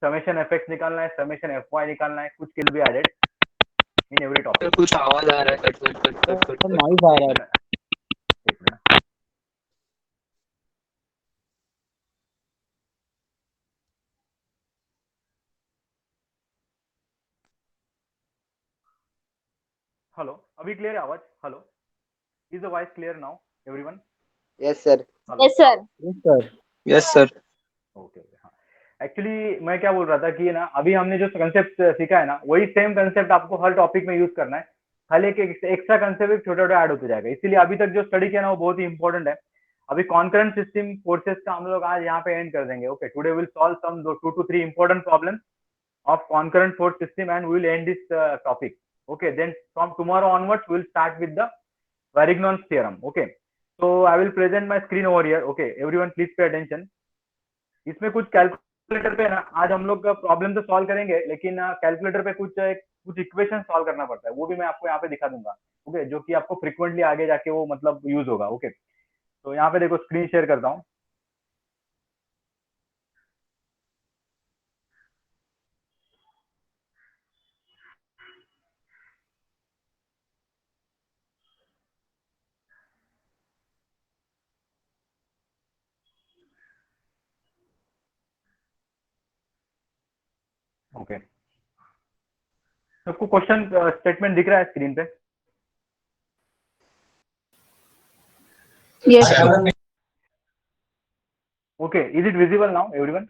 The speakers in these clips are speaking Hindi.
समेशन एफएक्स निकालना है, समेशन एफवाई निकालना है, कुछ can be added in every sir topic. कुछ आवाज आ रहा है, cut cut cut cut cut cut. Noise आ रहा है। एक मिनट। हेलो, अभी क्लियर है आवाज? Hello, is the voice clear now everyone? Yes sir. Yes sir. Yes sir. Yes sir. Okay okay. हाँ, एक्चुअली मैं क्या बोल रहा था कि ना अभी हमने जो कंसेप्ट सीखा है ना, वही सेम कंसेप्ट आपको हर टॉपिक में यूज करना है, खाली एक एक्स्ट्रा कंसेप्ट छोटा छोटा ऐड होते जाएगा। इसीलिए अभी तक जो स्टडी किया ना वो बहुत ही इंपॉर्टेंट है। अभी कॉन्करेंट सिस्टम फोर्सेस का हम लोग आज यहाँ पे एंड कर देंगे। Okay, today will solve some 2 to 3 important problem of concurrent force system and we will end this topic. Okay, then from tomorrow onwards we will start with the Varignon's theorem. Okay, so I will present my screen over here. Okay, everyone please pay attention. इसमें कुछ कैलकुलेटर पे ना आज हम लोग प्रॉब्लम तो सॉल्व करेंगे, लेकिन कैलकुलेटर पे कुछ इक्वेशन सॉल्व करना पड़ता है, वो भी मैं आपको यहाँ पे दिखा दूंगा। ओके, जो कि आपको फ्रिक्वेंटली आगे जाके वो मतलब यूज होगा। ओके, तो यहाँ पे देखो स्क्रीन शेयर करता हूँ। ओके, सबको क्वेश्चन स्टेटमेंट दिख रहा है स्क्रीन पे? Yes sir. Okay, is it visible now, everyone?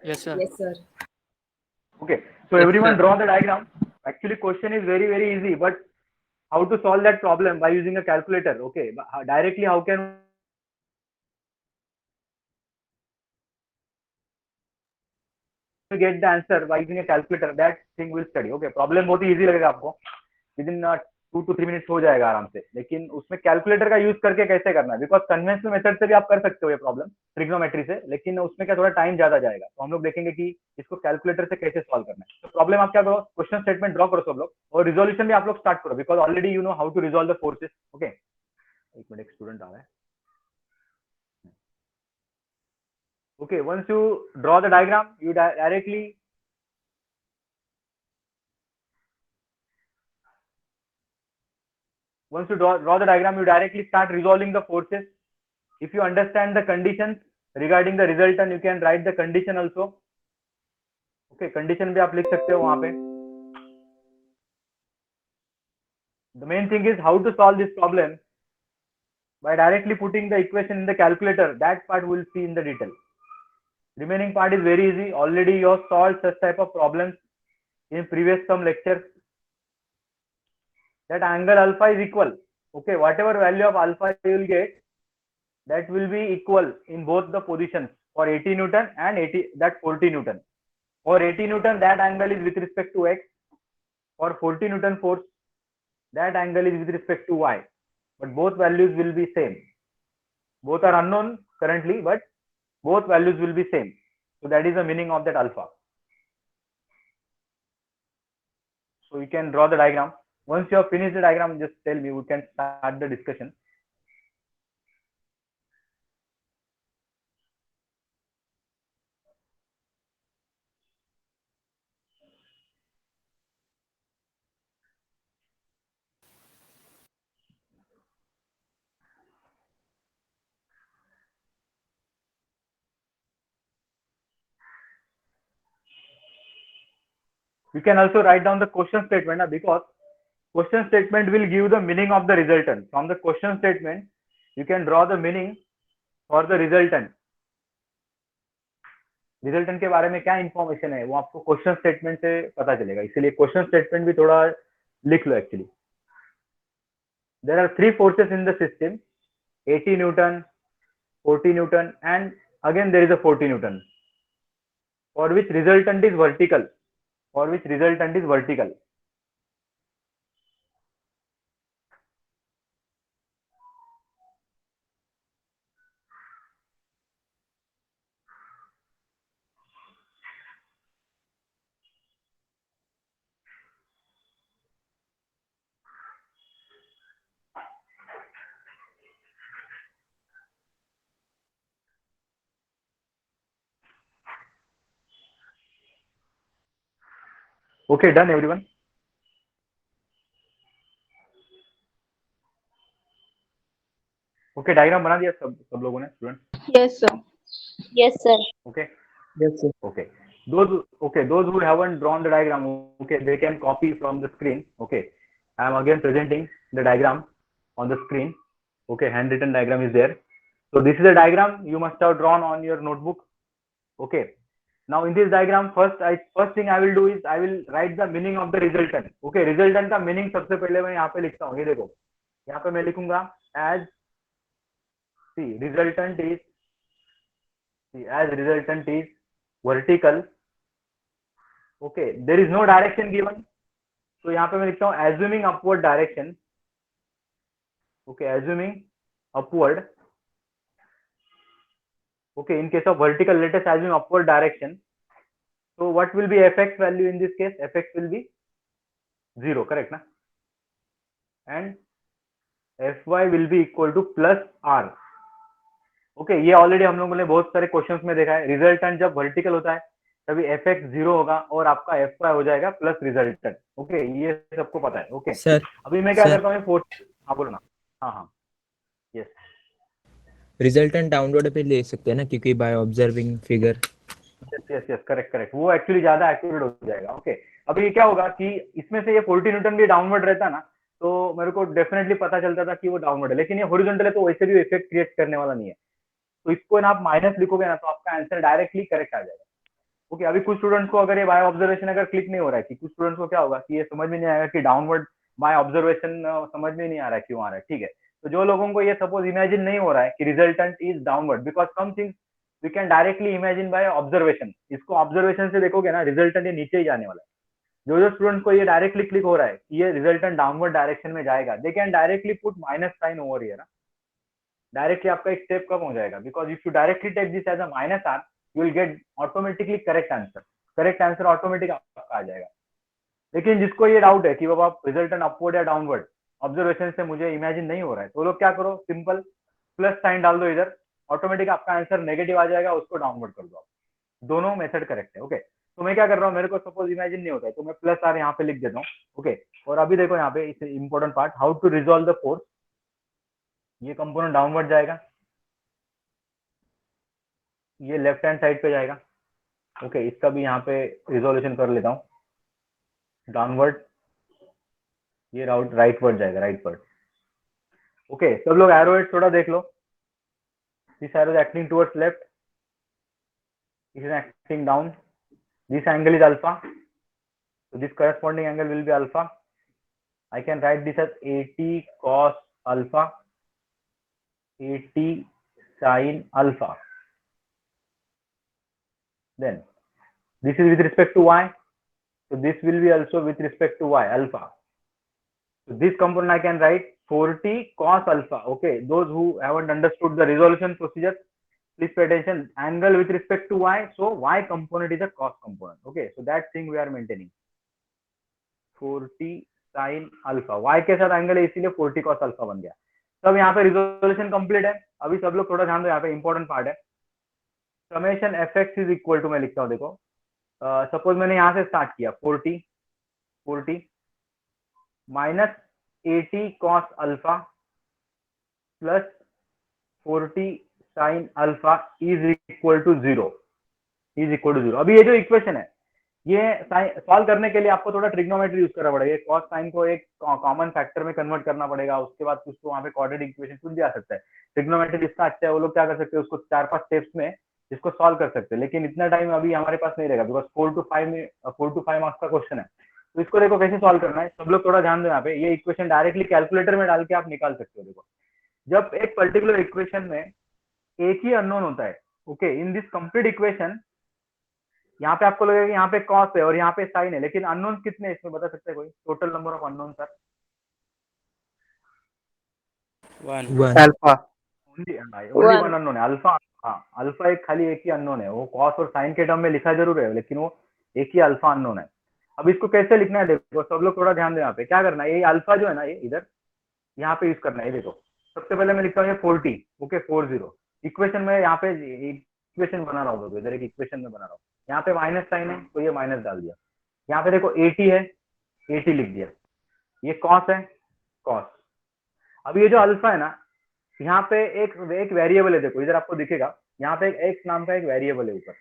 Yes sir. Yes sir. Okay, so Yes, everyone sir. draw the diagram. Actually, question is very easy, but how to solve that problem by using a calculator? Okay, directly how can we get the answer by using a calculator? That thing will study. Okay, problem बहुत ही easy लगेगा आपको, within 2 to 3 minutes हो जाएगा आराम से, लेकिन उसमें कैलकुलेटर का यूज करके कैसे करना है? बिकॉज कन्वेंशनल मेथड से भी आप कर सकते हो ये प्रॉब्लम, ट्रिग्नोमेट्री से, लेकिन उसमें क्या थोड़ा टाइम ज्यादा जाएगा। तो हम लोग देखेंगे कि इसको कैलकुलेटर से कैसे सॉल्व करना है। तो प्रॉब्लम आप क्या करो, क्वेश्चन स्टेटमेंट ड्रॉ करो सब लोग, और रिजोल्यूशन भी आप लोग स्टार्ट करो, because already you know how to resolve the forces. Okay, एक मिनट, एक स्टूडेंट आ रहा है। Okay, once you draw the diagram you directly once you draw the diagram, you directly start resolving the forces. If you understand the conditions regarding the resultant, you can write the condition also. Okay, condition भी आप लिख सकते हो वहां पे। The main thing is how to solve this problem by directly putting the equation in the calculator. That part we'll see in the detail. Remaining part is very easy. Already you have solved such type of problems in previous some lectures. That angle alpha is equal. Okay, whatever value of alpha you will get, that will be equal in both the positions for 80 Newton and 40 Newton. For 80 Newton, that angle is with respect to x. For 40 Newton force, that angle is with respect to y. But both values will be same. Both are unknown currently, but both values will be same. So that is the meaning of that alpha. So you can draw the diagram. Once you have finished the diagram, just tell me, we can start the discussion. You can also write down the question statement, because question statement will give the meaning of the resultant. From the question statement, you can draw the meaning for the resultant. Resultant के बारे में क्या इंफॉर्मेशन है वो आपको क्वेश्चन स्टेटमेंट से पता चलेगा, इसीलिए क्वेश्चन स्टेटमेंट भी थोड़ा लिख लो। Actually there are 3 forces in the system, 80 Newton, 40 Newton, and again there is a 40 Newton, for which resultant is vertical. For which resultant is vertical. Okay done everyone. Okay diagram बना दिया सब लोगों ने student? Yes, sir. Yes, sir. Okay Yes, sir. okay those who haven't drawn the diagram, okay, they can copy from the screen. Okay, I am again presenting the diagram on the screen. Okay, handwritten diagram is there. So this is a diagram you must have drawn on your notebook. Okay, now in this diagram first thing I will do is I will write the meaning of the resultant. Okay, resultant का meaning सबसे पहले मैं यहाँ पे लिखता हूँ, ये देखो यहाँ पे मैं लिखूंगा as resultant is vertical. Okay, there is no direction given, तो यहाँ पे मैं लिखता हूँ assuming upward direction. Okay, assuming upward. Okay, in case of vertical, let us assume upward direction. So what will be fx value in this case? Fx will be 0, correct ना? And fy will be equal to plus r. Okay ये ऑलरेडी हम लोगों ने बहुत सारे क्वेश्चंस में देखा है, रिजल्टेंट जब वर्टिकल होता है तभी fx 0 होगा और आपका fy हो जाएगा प्लस रिजल्टेंट। ओके ये सबको पता है। ओके सर अभी मैं क्या करता हूँ, हाँ बोलो ना। हाँ यस, रिजल्टेंट डाउनलोड पे ले सकते हैं ना, क्योंकि by observing figure. Yes correct, वो एक्चुअली ज्यादा एक्यूरेट हो जाएगा। ओके अभी क्या होगा कि इसमें से ये 40 न्यूटन भी डाउनवर्ड रहता ना तो मेरे को डेफिनेटली पता चलता था कि वो डाउनवर्ड है, लेकिन ये हॉरिजॉन्टल है तो वैसे भी इफेक्ट क्रिएट करने वाला नहीं है। तो इसको ना आप माइनस लिखोगे ना तो आपका आंसर डायरेक्टली करेक्ट आ जाएगा। ओके अभी कुछ स्टूडेंट्स को अगर ये बाय ऑब्जर्वेशन अगर क्लिक नहीं हो रहा है, कि कुछ स्टूडेंट्स को क्या होगा कि ये समझ में नहीं आएगा कि डाउनवर्ड बाय ऑब्जर्वेशन समझ में नहीं आ रहा है क्यों आ रहा है। ठीक है, तो जो लोगों को ये सपोज इमेजिन नहीं हो रहा है कि resultant is downward, because some things we can directly imagine by observation. इसको ऑब्जर्वेशन से देखोगे ना रिजल्टेंट ये नीचे ही जाने वाला है। जो स्टूडेंट्स को ये डायरेक्टली क्लिक हो रहा है कि ये रिजल्टेंट डाउनवर्ड डायरेक्शन में जाएगा, they can directly put minus sign over here. Directly आपका एक स्टेप कम हो जाएगा, because if you directly take this as a minus R you will get automatically correct answer automatic आपका आ जाएगा। लेकिन जिसको ये डाउट है कि बाबा रिजल्टेंट अपवर्ड या डाउनवर्ड ऑब्जर्वेशन से मुझे इमेजिन नहीं हो रहा है, तो लोग क्या करो, सिंपल प्लस साइन डाल दो इधर, ऑटोमेटिक आपका आंसर नेगेटिव आ जाएगा, उसको डाउनवर्ड कर दो आप। दोनों मेथड करेक्ट है। ओके तो मैं क्या कर रहा हूँ, मेरे को सपोज इमेजिन नहीं होता है तो मैं प्लस आर यहाँ पे लिख देता हूँ। ओके और अभी देखो यहाँ पे इस important part, how to resolve the force. ये कंपोनेंट डाउनवर्ड जाएगा, ये लेफ्ट हैंड साइड पे जाएगा। ओके इसका भी यहाँ पे रिजोल्यूशन कर लेता हूँ, डाउनवर्ड, ये राइटवर्ड जाएगा, राइटवर्ड। ओके सब लोग एरोहेड थोड़ा देख लो, this arrow is acting towards left, this is acting down, this angle is alpha, so this corresponding angle will be alpha. I can write this as 80 cos alpha, 80 sin alpha. Then this is with respect to y, so this will be also with respect to y, alpha. So this component I can write 40 cos alpha. Okay, those who haven't understood the resolution procedure, please pay attention. Angle with respect to y, so y component is a cos component. Okay, so that thing we are maintaining. 40 sin alpha, y के साथ एंगल है इसीलिए 40 cos अल्फा बन गया। सब यहाँ पे रिजोल्यूशन कंप्लीट है। अभी सब लोग थोड़ा ध्यान दो, यहाँ पे इंपॉर्टेंट पार्ट है, summation fx is equal to, मैं लिखता हूँ देखो, सपोज मैंने यहाँ से स्टार्ट किया 40 minus 80 cos alpha plus 40 sin alpha is equal to 0। अभी ये जो इक्वेशन है ये सॉल्व करने के लिए आपको थोड़ा ट्रिग्नोमेट्री यूज करना पड़ेगा। कॉस साइन को एक कॉमन फैक्टर में कन्वर्ट करना पड़ेगा, उसके बाद कुछ तो वहाँ पे क्वाड्रेटिक इक्वेशन कुछ भी आ सकता है। ट्रिग्नोमेट्री जिसका अच्छा है वो लोग क्या कर सकते हैं, उसको 4-5 स्टेप्स में इसको सॉल्व कर सकते हैं, लेकिन इतना टाइम अभी हमारे पास नहीं रहेगा, बिकॉज 4 to 5 मार्क्स का क्वेश्चन है। तो इसको देखो कैसे सॉल्व करना है, सब लोग थोड़ा ध्यान दो यहाँ पे। ये इक्वेशन डायरेक्टली कैलकुलेटर में डाल के आप निकाल सकते हो। देखो जब एक पर्टिकुलर इक्वेशन में एक ही अननोन होता है, okay, in this complete equation यहाँ पे आपको लगेगा कि यहाँ पे कॉस है और यहाँ पे साइन है, लेकिन अननोन कितने हैं इसमें बता सकते हैं कोई? Total number of unknown sir? 1 Alpha. Only one unknown है, अल्फा। हाँ अल्फा एक खाली एक ही अननोन है, वो कॉस और साइन के टर्म में लिखा जरूर है लेकिन वो एक ही अल्फा अननोन है। अब इसको कैसे लिखना है देखो, सब लोग थोड़ा ध्यान दो। यहाँ पे क्या करना है, ये अल्फा जो है ना ये इधर यहाँ पे यूज करना है। ये देखो सबसे पहले मैं लिखता हूँ ये 40, ओके 40 इक्वेशन में, यहाँ पे इक्वेशन बना रहा हूँ, इधर एक इक्वेशन में बना रहा हूँ, यहाँ पे माइनस साइन है तो ये माइनस डाल दिया, यहाँ पे देखो 80 है, 80 लिख दिया, ये कॉस है, कॉस। अब ये जो अल्फा है ना, यहाँ पे एक एक वेरिएबल है, देखो इधर आपको दिखेगा, यहाँ पे एक एक्स नाम का एक वेरिएबल है ऊपर।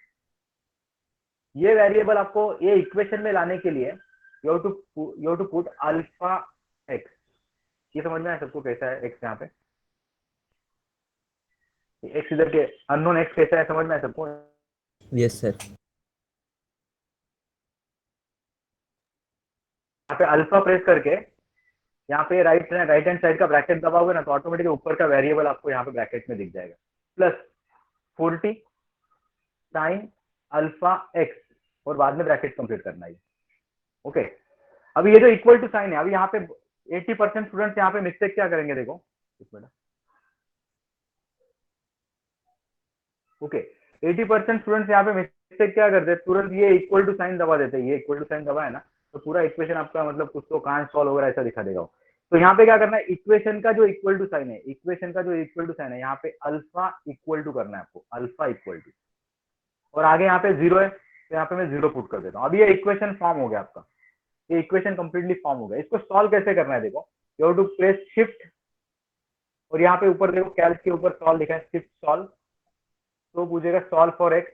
ये वेरिएबल आपको ये इक्वेशन में लाने के लिए you have to put alpha x. ये समझ में आया सबको कैसा है एक्स यहाँ पे, एक्स इधर के अननोन एक्स कैसा है समझ में आया सबको? Yes sir. यहाँ पे अल्फा प्रेस करके यहाँ पे राइट हैंड साइड का ब्रैकेट दबाओगे ना, तो ऑटोमेटिक ऊपर का वेरिएबल आपको यहाँ पे ब्रैकेट में दिख जाएगा, प्लस 40 साइन अल्फा एक्स, और बाद में ब्रैकेट कंप्लीट करना है। ओके, अभी ये जो इक्वल टू साइन है, अभी यहाँ पे 80% स्टूडेंट्स यहाँ पे मिस्टेक क्या करेंगे, देखो एक मिनट। ओके, 80% स्टूडेंट्स यहाँ पे मिस्टेक क्या करते हैं, तुरंत ये इक्वल टू साइन दबा देते हैं। ये इक्वल टू साइन दबा है ना, तो पूरा इक्वेशन आपका मतलब कुछ तो कांट सॉल्व वगैरह ऐसा दिखा देगा। तो यहाँ पे क्या करना है, इक्वेशन का जो इक्वल टू साइन है, इक्वेशन का जो इक्वल टू साइन है, यहाँ पे अल्फा इक्वल टू करना है आपको, अल्फा इक्वल टू, और आगे यहाँ पे जीरो है, तो यहाँ पे मैं जीरो पुट कर देता हूँ। अभी ये इक्वेशन फॉर्म हो गया आपका, ये इक्वेशन कंप्लीटली फॉर्म हो गया। इसको सॉल्व कैसे करना है, देखो you have to press shift, और यहाँ पे ऊपर देखो कैल्क के ऊपर सॉल्व लिखा है, शिफ्ट सॉल्व, तो पूछेगा सॉल्व फॉर एक्स।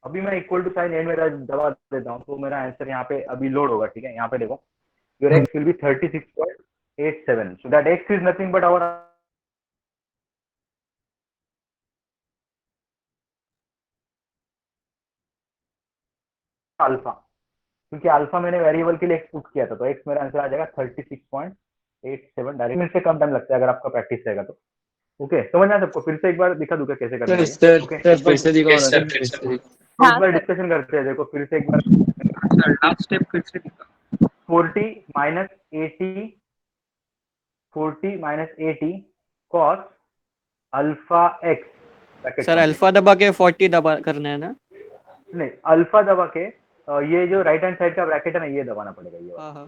अभी मैं इक्वल टू साइन एंड में दबा देता हूँ, तो मेरा आंसर यहाँ पे अभी लोड होगा। ठीक है, यहाँ पे देखो your x will be 36.87, so that x is nothing but our alpha, क्योंकि अल्फा मैंने वेरिएबल के लिए एक्स पुट किया था, तो एक्स मेरा आंसर आ जाएगा 36.87 डायरेक्ट। मिनट से कम टाइम लगता है अगर आपका प्रैक्टिस रहेगा तो। ओके, समझ में सबको? फिर से एक बार दिखा दूंगा कैसे करना है ये। सर ओके, सर फिर से दिखाओ ना सर, फिर से तो दिखाओ। एक बार डिस्कशन करते हैं, देखो फिर से एक बार। सर लास्ट स्टेप फिर से दिखाओ। 40 minus 80, 40 minus 80 cos alpha x. Sir alpha दबा के 40 दबा करना है ना? नहीं, अल्फा दबा के ये जो राइट हैंड साइड का ब्रैकेट है ना, ये दबाना पड़ेगा, ये वाला। हाँ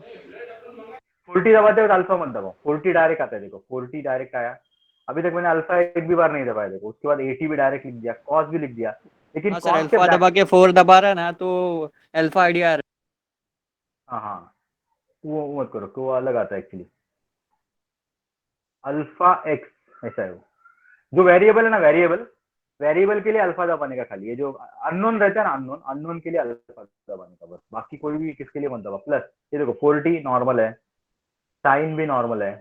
40 दबाते हो तो अल्फा मत दबाओ, 40 डायरेक्ट आता है, देखो 40 डायरेक्ट आया। अभी तक मैंने अल्फा एक भी बार नहीं दबाया, देखो उसके बाद 80 भी डायरेक्ट लिख दिया, कॉस भी लिख दिया, लेकिन हाँ सर, कॉस के अल्फा दबा के 4 दबा रहा है ना, तो अल्फा आइडिया आ रहा हाँ हाँ, वो मत करो, तो वो अलग आता है एक्चुअली। अल्फा एक्स ऐसा है वो, जो वेरिएबल है ना, वेरिएबल वेरिएबल के लिए अल्फा दबाने का खाली, ये जो अननोन रहता है ना, अननोन अननोन के लिए अल्फा दबाने का बस, बाकी कोई भी किसके लिए मत दबा। प्लस ये देखो 40 नॉर्मल है, साइन भी नॉर्मल है।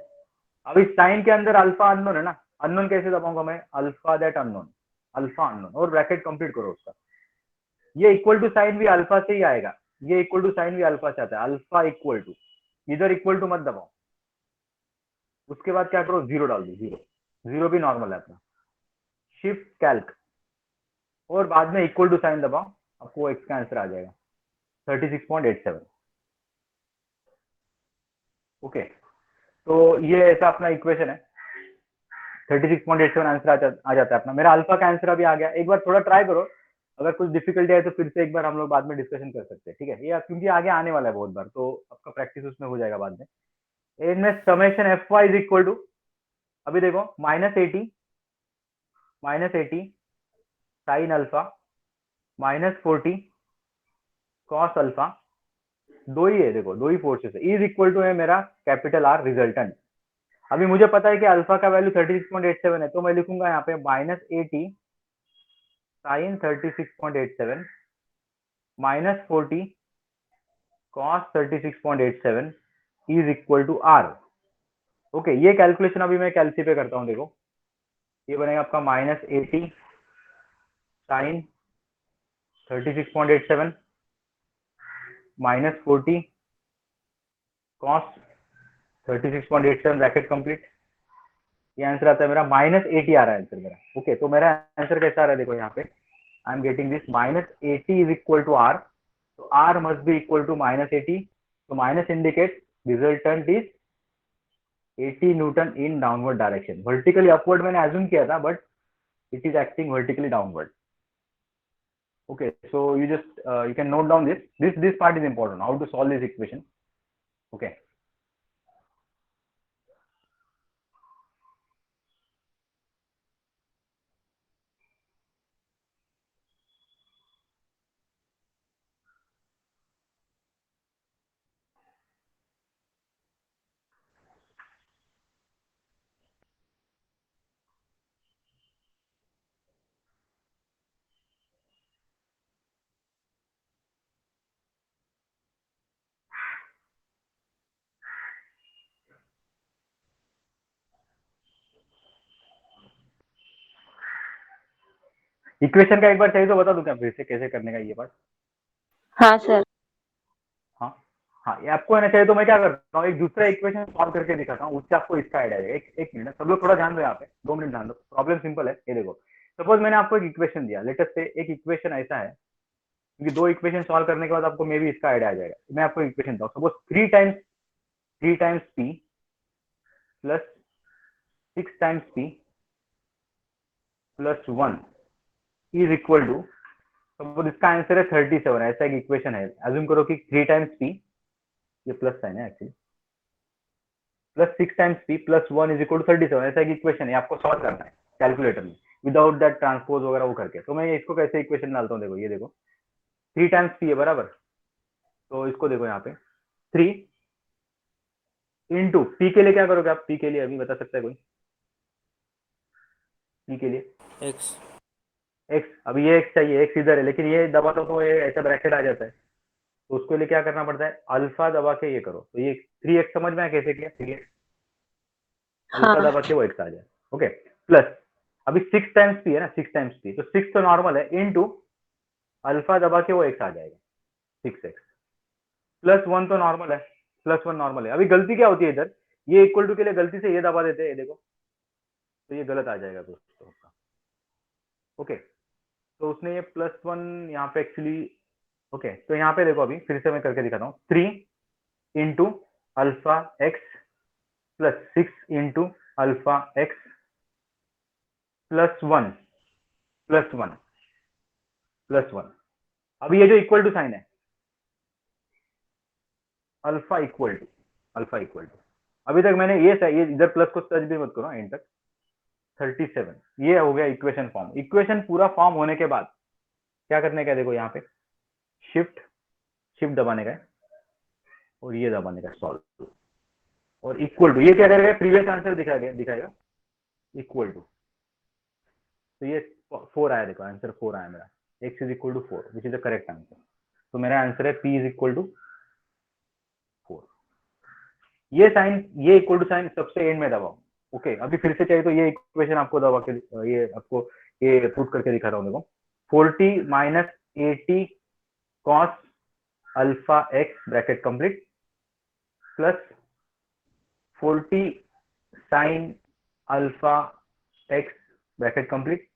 अब इस साइन के अंदर अल्फा अननोन है ना, अननोन कैसे दबाऊंगा मैं, alpha that unknown, alpha unknown, और ब्रैकेट कंप्लीट करो उसका। ये इक्वल टू साइन भी अल्फा से ही आएगा, ये इक्वल टू साइन भी अल्फा से आता है, अल्फा इक्वल टू, इधर इक्वल टू मत दबाओ। उसके बाद क्या करो, जीरो डाल दो, जीरो, जीरो भी नॉर्मल है अपना, शिफ्ट कैल्क, और बाद में इक्वल टू साइन दबाओ, आपको एक्स का आंसर आ जाएगा 36.87। ओके, तो ये ऐसा अपना इक्वेशन है, 36.87 आंसर आ जाता है अपना। मेरा अल्फा का आंसर अभी आ गया, एक बार थोड़ा ट्राई करो, अगर कुछ डिफिकल्टी है तो फिर से एक बार हम लोग बाद में डिस्कशन कर सकते हैं। ठीक है, ये क्योंकि आगे आने वाला है बहुत बार, तो आपका प्रैक्टिस उसमें हो जाएगा बाद में। इनमें summation F Y is equal to, अभी देखो minus eighty sine alpha -40 cos alpha, दो ही है, देखो दो ही फोर्सेस है, इज इक्वल टू है मेरा कैपिटल आर रिजल्टेंट। अभी मुझे पता है कि अल्फा का वैल्यू 36.87 है, तो मैं लिखूंगा यहाँ पे -80 sine 36.87 -40 cos 36.87 is equal to R. Okay, ये कैलकुलेशन अभी मैं कैलसी पे करता हूँ, देखो ये बनेगा आपका -80 साइन 36.87 -40 कॉस 36.87 ब्रैकेट कंप्लीट, ये आंसर आता है मेरा -80 आ रहा है आंसर मेरा। ओके, तो मेरा आंसर कैसा आ रहा है, देखो यहाँ पे I am getting this -80 is equal to R, तो R must be equal to -80, तो minus indicate resultant is 80 newton in downward direction. Vertically upward मैंने एज्यूम किया था, but it is acting vertically downward. Okay, so you can note down this part is important, how to solve this equation. Okay, equation का एक बार चाहिए तो बता दूं क्या फिर से कैसे करने का ये बात? हाँ सर। हाँ हाँ, ये आपको है ना, चाहिए तो मैं क्या करता हूँ, एक दूसरा इक्वेशन सॉल्व करके दिखाता हूँ, उससे आपको इसका आइडिया आएगा। एक मिनट, सब लोग थोड़ा ध्यान दो यहाँ पे, 2 मिनट ध्यान दो। प्रॉब्लम सिंपल है, ये देखो। सपोज मैंने आपको एक इक्वेशन दिया, लेटेस्ट से एक इक्वेशन ऐसा है, क्योंकि 2 इक्वेशन सॉल्व करने के बाद आपको मे भी इसका आइडिया आ जाएगा। मैं आपको इक्वेशन दूँ, suppose 3 times p plus 6 times p plus 1 is equal to, suppose इसका आंसर है 37। ऐसा एक इक्वेशन है, अज्यूम करो कि 3 टाइम्स p, ये प्लस साइन है actually, plus 6 times p plus 1 is equal to 37। ऐसा एक इक्वेशन है, आपको सॉल्व करना है कैलकुलेटर में विदाउट दैट ट्रांसपोज वगैरह वो करके। तो मैं इसको कैसे इक्वेशन डालता हूँ, देखो ये देखो, 3 टाइम्स p है बराबर, तो इसको देखो यहाँ पे 3 इंटू p के लिए क्या करोगे आप, p के लिए अभी बता सकता है कोई? p के लिए एक्स। x, अभी ये x चाहिए, x इधर है, लेकिन ये दबा दो तो ये ऐसा ब्रैकेट आ जाता है, तो उसके लिए क्या करना पड़ता है, अल्फा दबा के ये करो। तो ये 3x समझ में आया कैसे किया? 3x अल्फा हाँ दबा के वो x आ जाए। ओके, प्लस अभी 6 टाइम्स p है ना, 6 टाइम्स p, तो 6 तो नॉर्मल है, इनटू अल्फा दबा के वो x आ जाएगा 6x, प्लस 1 तो नॉर्मल है, प्लस 1 नॉर्मल है। अभी गलती क्या होती है इधर, ये इक्वल टू के लिए गलती से ये दबा देते हैं, ये देखो, तो ये गलत आ जाएगा दोस्तों। ओके, तो उसने ये +1 यहाँ पे एक्चुअली, ओके, तो यहाँ पे देखो, अभी फिर से मैं करके दिखाता हूँ। 3 into alpha x plus 6 into alpha x plus 1 plus 1 plus 1। अभी ये जो इक्वल टू साइन है, alpha equal to, alpha equal to, अभी तक मैंने ये इधर प्लस को टच भी मत करो एंड तक। 37, ये हो गया इक्वेशन फॉर्म। इक्वेशन पूरा फॉर्म होने के बाद क्या करने का है, देखो यहाँ पे शिफ्ट शिफ्ट दबाने का है, और ये दबाने का सॉल्व, और इक्वल टू, ये क्या करेगा, प्रीवियस आंसर दिखाएगा इक्वल टू। तो ये 4 आया, देखो आंसर 4 आया मेरा, x is equal to 4 which is the correct answer. तो मेरा आंसर है p इज इक्वल टू 4। ये साइन, ये इक्वल टू साइन सबसे एंड में दबाओ। ओके, अभी फिर से चाहिए तो ये इक्वेशन आपको दबा के, ये आपको ये पुट करके दिखा रहा हूँ, देखो 40 minus 80 cos alpha x bracket complete plus 40 sine alpha x bracket complete,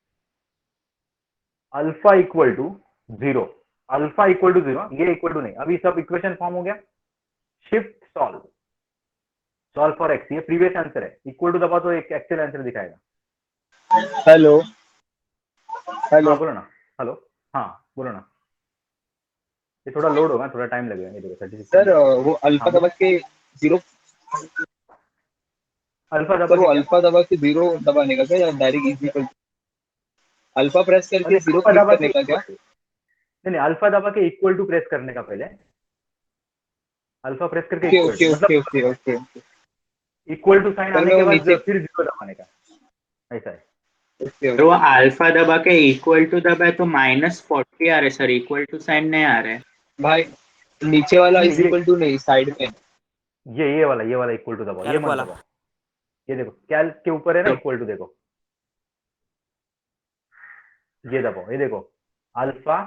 alpha equal to 0, alpha equal to 0, ये इक्वल टू नहीं, अभी सब इक्वेशन फॉर्म हो गया। Shift solve, solve for x, ये प्रीवियस आंसर है, इक्वल टू दबा तो एक एक्चुअल आंसर दिखाएगा। हेलो हेलो हाँ बोलो ना, हेलो, हाँ बोलो ना, ये थोड़ा लोड होगा, थोड़ा टाइम लगेगा, ये देखो 36। सर, वो अल्फा हाँ बोलो, दबा के जीरो, अल्फा दबा सर वो के क्या? अल्फा दबा के जीरो दबाने का क्या, या डायरेक्ट इक्वल अल्फा प्रेस करके अरे जीरो अल्फा क्लिक दबा के करने का क्या? नहीं नहीं, अल्फा दबा के इक्वल टू प्रेस करने का पहले, अल्फा प्रेस करके okay equal okay to, okay मतलब okay okay equal to sine sir आने मैं के वो बाद नीचे, फिर 0 दबाने का, ऐसा है। ओके तो ओके अल्फा दबा के इक्वल टू दबाए तो -40 आ रहे सर, इक्वल टू साइन नहीं आ रहे। भाई, नीचे वाला नहीं इज नहीं, इक्वल टू नहीं, साइड में। ये वाला इक्वल टू दबाओ, ये कैल्क मत वाला। दबाओ, ये देखो कैल्क के ऊपर है ना तो इक्वल टू, देखो ये दबाओ, ये देखो अल्फा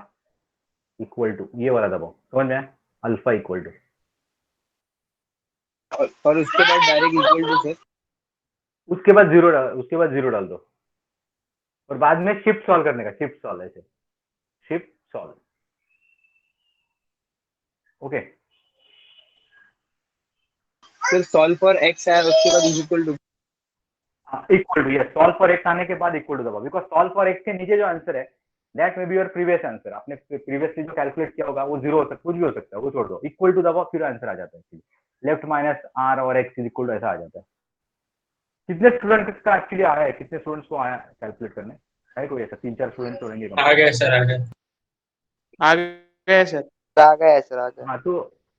इक्वल टू, ये वाला दबाओ, समझ में आया? अल्फा इक्वल टू, और उसके बाद डायरेक्ट इक्वल टू सर। उसके बाद जीरो डाल दो, और बाद में शिफ्ट सॉल्व करने का, शिफ्ट सॉल्व, ऐसे shift solve. Okay, sir solve for x है, उसके बाद is equal to. Equal to, ये सॉल्व फॉर एक्स आने के बाद इक्वल टू दबाओ, बिकॉज सॉल्व फॉर एक्स के नीचे जो आंसर है that may be your previous answer, आपने प्रीवियसली जो कैलकुलेट किया होगा वो 0 हो सकता है, कुछ भी हो सकता है, वो छोड़ दो, इक्वल टू दबाओ, फिर आंसर आ जाता है, लेफ्ट माइनस आर और एक्स इज इक्वल टू, ऐसा आ जाता है। कितने स्टूडेंट्स का एक्चुअली आया है, कितने स्टूडेंट्स को आया कैलकुलेट करने, है कोई ऐसा? 3-4 स्टूडेंट्स होंगे कम आ से गए सर, आ गए। आ गए सर। आ गया है सर, आ गया। कम।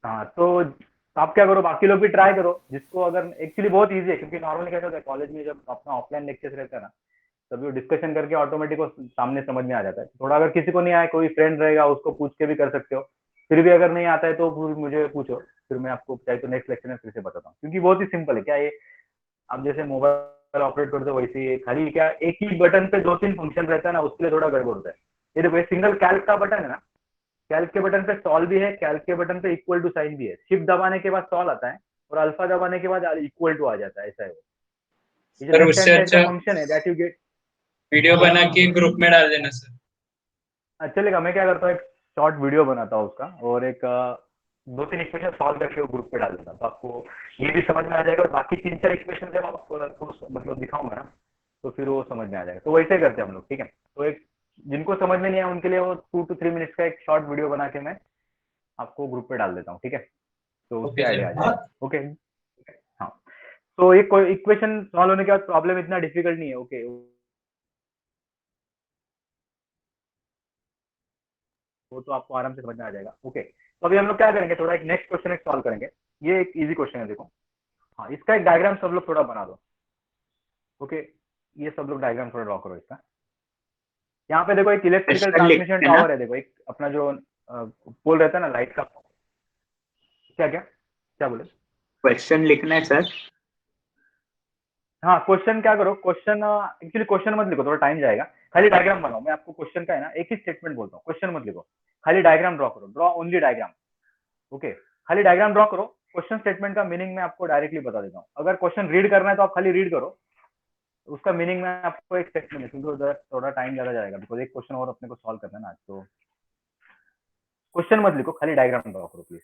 हाँ तो आप क्या करो, बाकी लोग भी ट्राई करो, जिसको अगर एक्चुअली बहुत ईजी है, क्योंकि नॉर्मली क्या होता है कॉलेज में जब अपना ऑफलाइन लेक्चर्स रहता है ना, तभी वो डिस्कशन करके ऑटोमेटिक वो सामने समझ में आ जाता है। थोड़ा अगर किसी को नहीं आया, कोई फ्रेंड रहेगा, उसको पूछ के भी कर सकते हो, फिर भी अगर नहीं आता है तो फिर मुझे पूछो, फिर मैं आपको चाहे तो नेक्स्ट लेक्चर में फिर से बताता हूँ, क्योंकि बहुत ही सिंपल है। क्या ये, अब जैसे मोबाइल कल ऑपरेट करते हो वैसे ही, खाली क्या एक ही बटन पे 2-3 फंक्शन रहता है ना, उसके लिए थोड़ा गड़बड़ होता है। ये देखो, ये सिंगल कैल्क का बटन है ना, कैल्क के बटन पे सॉल्व भी है, कैल्क के बटन पे इक्वल टू साइन भी है। शिफ्ट दबाने के बाद सॉल्व आता है और अल्फा दबाने के बाद इक्वल टू आ जाता है, ऐसा है वो। ये जो सर लेफ्ट उससे हैंड साइड का अच्छा फंक्शन है दैट यू गेट। वीडियो बना के ग्रुप में डाल देना सर। चलेगा, मैं क्या करता हूँ, एक शॉर्ट वीडियो बनाता हूँ उसका, और एक 2-3 इक्वेशन सॉल्व करके वो ग्रुप पे डाल देता हूँ, तो आपको ये भी समझ में आ जाएगा, और बाकी 3-4 इक्वेशन जब आपको मतलब दिखाऊंगा ना, तो फिर वो समझ में आ जाएगा। तो वैसे ही करते हैं हम लोग, ठीक है। तो एक जिनको समझ में नहीं आया उनके लिए वो 2 to 3 मिनट्स का एक शॉर्ट वीडियो बना के मैं आपको ग्रुप पे डाल देता हूँ, ठीक है। तो उससे ओके आइडिया आ सर। जाएगा। ओके, हाँ। तो एक कोई इक्वेशन सॉल्व होने के बाद प्रॉब्लम इतना डिफिकल्ट नहीं है। ओके, वो तो आपको आराम से समझ में आ जाएगा। ओके, तो अभी हम लोग क्या करेंगे, थोड़ा एक नेक्स्ट क्वेश्चन एक सॉल्व करेंगे। ये एक इजी क्वेश्चन है, देखो। हाँ, इसका एक डायग्राम सब लोग थोड़ा बना दो। ओके, ये सब लोग डायग्राम थोड़ा ड्रॉ करो इसका। यहाँ पे देखो एक इलेक्ट्रिकल क्वेश्चन ट्रांसमिशन लिखते हैं ना, टावर है, देखो एक अपना जो पोल रहता है ना लाइट का। क्या क्या क्या बोले? क्वेश्चन लिखना है सर। हाँ, क्वेश्चन क्या करो, क्वेश्चन एक्चुअली क्वेश्चन मत लिखो, थोड़ा टाइम जाएगा। खाली डायग्राम बनाओ। मैं आपको क्वेश्चन का है ना एक ही स्टेटमेंट बोलता हूँ, क्वेश्चन मत लिखो, खाली डायग्राम ड्रॉ करो, ड्रॉ ओनली डायग्राम। ओके, खाली डायग्राम ड्रॉ करो। क्वेश्चन स्टेटमेंट का मीनिंग मैं आपको डायरेक्टली बता देता हूँ। अगर क्वेश्चन रीड करना है तो आप खाली रीड करो, उसका मीनिंग मैं आपको एक सेकंड में, क्योंकि उधर थोड़ा टाइम ज्यादा जाएगा, बिकॉज एक क्वेश्चन और अपने को सॉल्व करना है ना। तो क्वेश्चन मत लिखो, खाली डायग्राम ड्रॉ करो प्लीज।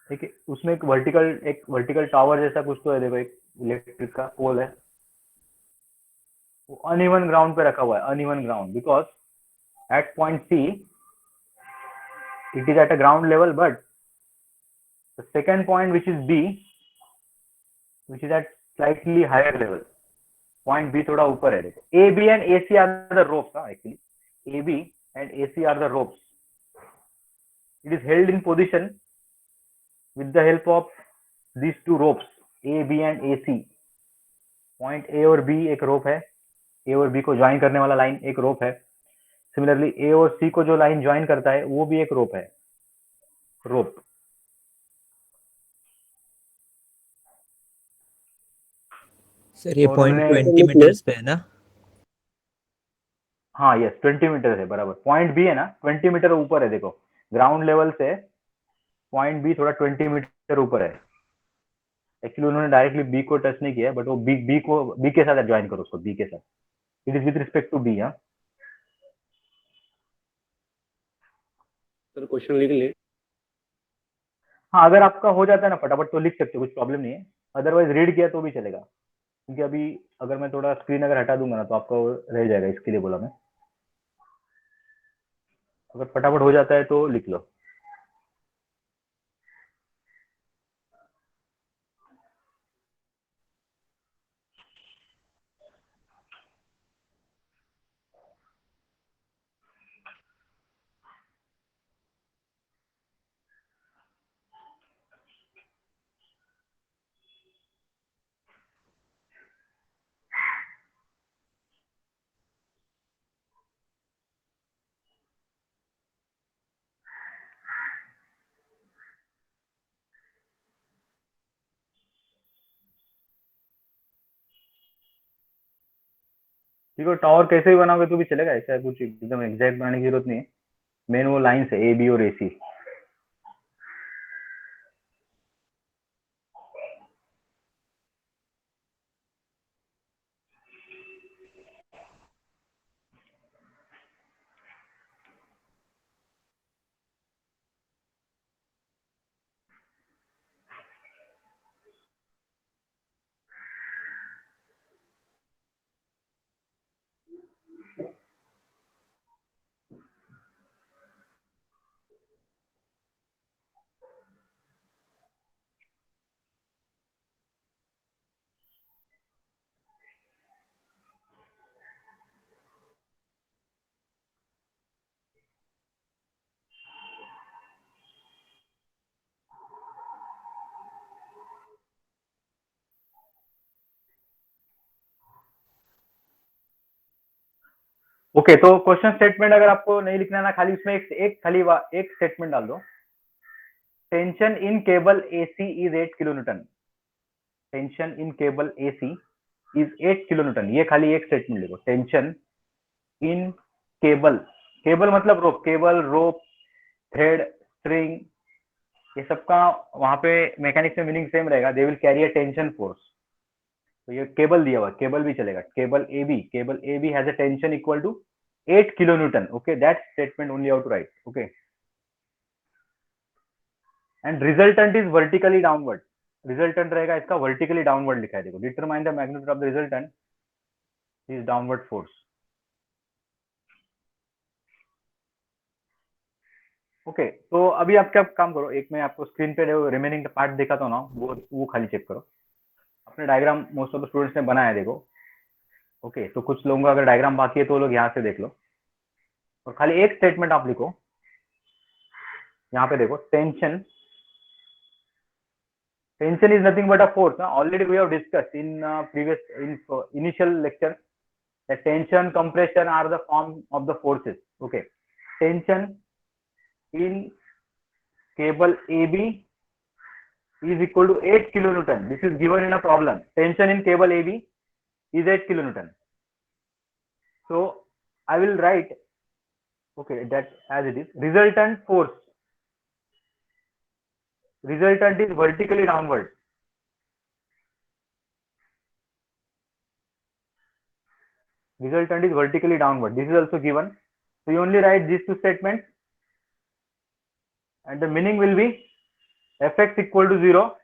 ठीक है, उसमें एक वर्टिकल टावर जैसा कुछ तो है, देखो एक इलेक्ट्रिक का पोल है, वो अनइवन ग्राउंड पे रखा हुआ है, uneven ground, because at point C it is at a ground level, but the second point which is B, which is at slightly higher level, point B थोड़ा ऊपर है। देखो, A B and A C are the ropes, actually A B and A C are the ropes. It is held in position with the help of these two ropes, A, B and AC. Point A और बी एक रोप है, ए और बी को ज्वाइन करने वाला लाइन एक रोप है। सिमिलरली ए और सी को जो लाइन ज्वाइन करता है वो भी एक रोप है, रोप। सर ये और पॉइंट उन्होंने 20 मीटर्स पे है ना? हाँ, यस 20 मीटर है, बराबर। पॉइंट बी है ना 20 मीटर ऊपर है, देखो ग्राउंड लेवल से पॉइंट बी थोड़ा 20 मीटर ऊपर है। एक्चुअली उन्होंने डायरेक्टली बी को टच नहीं किया, बट वो बी के साथ ज्वाइन करो उसको, बी के साथ। It is with respect to B. हाँ, सर क्वेश्चन लिख ले। हाँ, अगर आपका हो जाता है ना फटाफट तो लिख सकते हो, कुछ प्रॉब्लम नहीं है। अदरवाइज रीड किया तो भी चलेगा, क्योंकि अभी अगर मैं थोड़ा स्क्रीन अगर हटा दूंगा ना तो आपका वो रह जाएगा, इसके लिए बोला मैं। अगर फटाफट हो जाता है तो लिख लो। ठीक है, टावर कैसे भी बनाओगे तो भी चलेगा, ऐसा कुछ एकदम एग्जैक्ट बनाने की जरूरत नहीं है। मेन वो लाइन है ए बी और ए सी। ओके तो क्वेश्चन स्टेटमेंट अगर आपको नहीं लिखना है ना, खाली उसमें एक स्टेटमेंट डाल दो, tension in cable AC is 8 kilo Newton, tension in cable AC is 8 kilo Newton, ये खाली एक स्टेटमेंट लिखो, टेंशन इन केबल, केबल मतलब rope, cable rope thread string, ये सबका वहां पे मैकेनिक्स में मीनिंग सेम रहेगा, they will carry a tension force. तो ये केबल दिया हुआ, केबल भी चलेगा, cable A B has a tension equal to 8 kilo newton, okay that statement only how to write, okay. And resultant is vertically downward, resultant रहेगा इसका वर्टिकली डाउनवर्ड लिखा है, देखो determine the magnitude of the resultant is downward force, okay. तो अभी आप क्या काम करो, एक मैं आपको स्क्रीन पे रिमेनिंग पार्ट दिखाता हूँ ना, वो खाली चेक करो, अपने diagram most of the students ने बनाया है, देखो ओके। तो कुछ लोगों का अगर डायग्राम बाकी है तो लोग यहाँ से देख लो, और खाली एक स्टेटमेंट आप लिखो, यहाँ पे देखो, tension, tension is nothing but a force, already we have discussed in previous in initial lecture that tension compression are the form of the forces, okay। tension in cable AB is equal to 8 kilonewton, this is given in a problem, tension in cable AB is 8 kilonewton, so I will write, okay, that as it is, resultant force, resultant is vertically downward, resultant is vertically downward, this is also given, so you only write these two statements and the meaning will be fx equal to 0,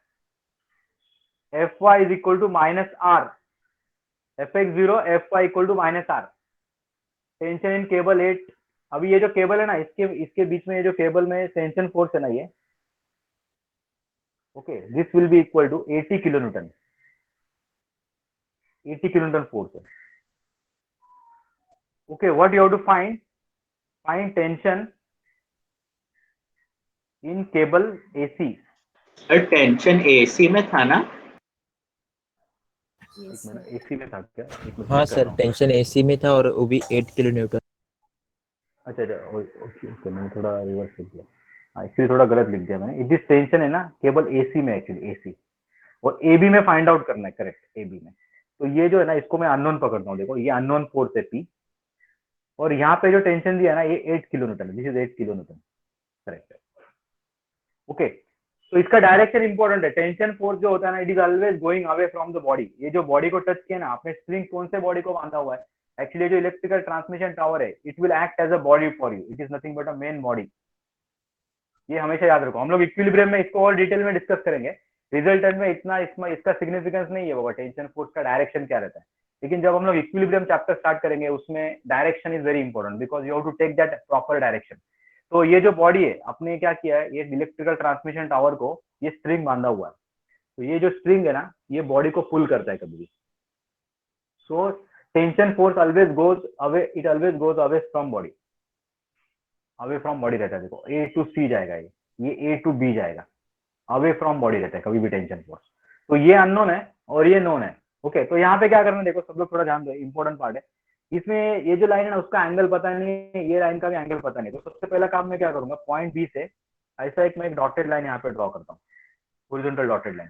fy is equal to minus r, fx 0, fy equal to minus r, tension in cable 8, अभी ये जो केबल है ना, इसके बीच में ये जो केबल में टेंशन फोर्स है ना, ये okay, this will be equal to 80 kilo newton, 80 kilo newton force है, okay. What you have to find tension in cable AC, tension AC में था ना? एसी में था क्या? हाँ सर, टेंशन एसी में था और वो भी 8 किलो न्यूटन। अच्छा ओके, मैंने थोड़ा रिवर्स कर दिया, एक्चुअली थोड़ा गलत लिख दिया मैंने, इस टेंशन है ना केबल एसी में, एक्चुअली एसी, और एबी में फाइंड आउट करना है, करेक्ट, एबी में। तो ये जो है ना, इसको मैं अननोन पकड़ता हूँ, देखो ये अननोन फोर्स है पी, और यहाँ पे जो टेंशन दिया है ना, ये 8 kilo Newton, this is 8 kilo Newton, correct है, ओके। तो इसका डायरेक्शन इंपॉर्टेंट है, टेंशन फोर्स जो होता है ना, it is always going away from the body, ये जो बॉडी को टच किया ना आपने, स्प्रिंग कौन से बॉडी को बांधा हुआ है, एक्चुअली जो इलेक्ट्रिकल ट्रांसमिशन टावर है, it will act as a body for you, it is nothing but a main body, ये हमेशा याद रखो। हम लोग इक्विलिब्रियम में इसको और डिटेल में डिस्कस करेंगे, रिजल्टेंट में इतना इसका सिग्निफिकेंस नहीं है बाबा, टेंशन फोर्स का डायरेक्शन क्या रहता है, लेकिन जब हम लोग इक्विलिब्रियम चैप्टर स्टार्ट करेंगे, उसमें direction is very important, because you have to take that proper direction. तो ये जो बॉडी है, आपने क्या किया है, ये इलेक्ट्रिकल ट्रांसमिशन टावर को ये स्ट्रिंग बांधा हुआ है, तो ये जो स्ट्रिंग है ना, ये बॉडी को पुल करता है कभी भी, so tension force always goes away, it always goes away from body, away from body रहता है, देखो ए टू सी जाएगा, ये ए टू बी जाएगा, अवे फ्रॉम बॉडी रहता है कभी भी टेंशन फोर्स। तो ये अननोन है और ये नोन है, ओके। तो यहाँ पे क्या करना है, देखो सब लोग थोड़ा ध्यान दो, इंपॉर्टेंट पार्ट है इसमें, ये जो लाइन है ना, उसका एंगल पता नहीं है, ये लाइन का भी एंगल पता नहीं, तो सबसे पहला काम मैं क्या करूंगा, पॉइंट बी से ऐसा मैं एक डॉटेड लाइन यहाँ पे ड्रॉ करता हूँ, हॉरिजॉन्टल डॉटेड लाइन।